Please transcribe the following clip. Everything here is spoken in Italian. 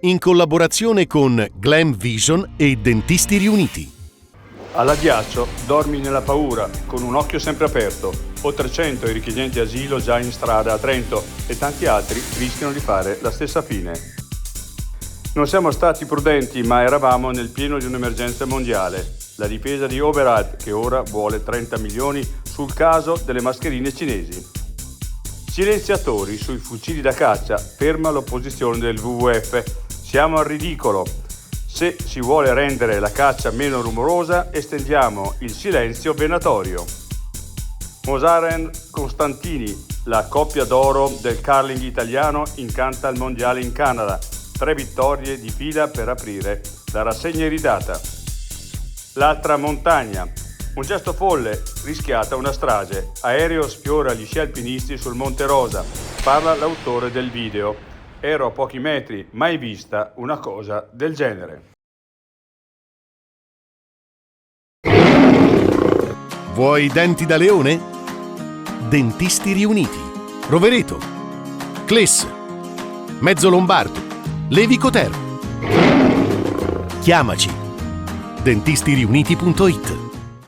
in collaborazione con Glam Vision e Dentisti Riuniti. All'Addiaccio dormi nella paura, con un occhio sempre aperto. O 300 i richiedenti asilo già in strada a Trento e tanti altri rischiano di fare la stessa fine. Non siamo stati prudenti, ma eravamo nel pieno di un'emergenza mondiale. La difesa di Overal, che ora vuole 30 milioni sul caso delle mascherine cinesi. Silenziatori sui fucili da caccia, ferma l'opposizione del WWF. Siamo al ridicolo. Se si vuole rendere la caccia meno rumorosa, estendiamo il silenzio venatorio. Mosaren Costantini, la coppia d'oro del curling italiano, incanta il mondiale in Canada. 3 vittorie di fila per aprire la rassegna iridata. L'altra montagna. Un gesto folle, rischiata una strage. Aereo sfiora gli sci alpinisti sul Monte Rosa. Parla l'autore del video. Ero a pochi metri, mai vista una cosa del genere. Vuoi denti da leone? Dentisti Riuniti. Rovereto. Cles. Mezzo Lombardo. Levico Terme. Chiamaci. dentistiriuniti.it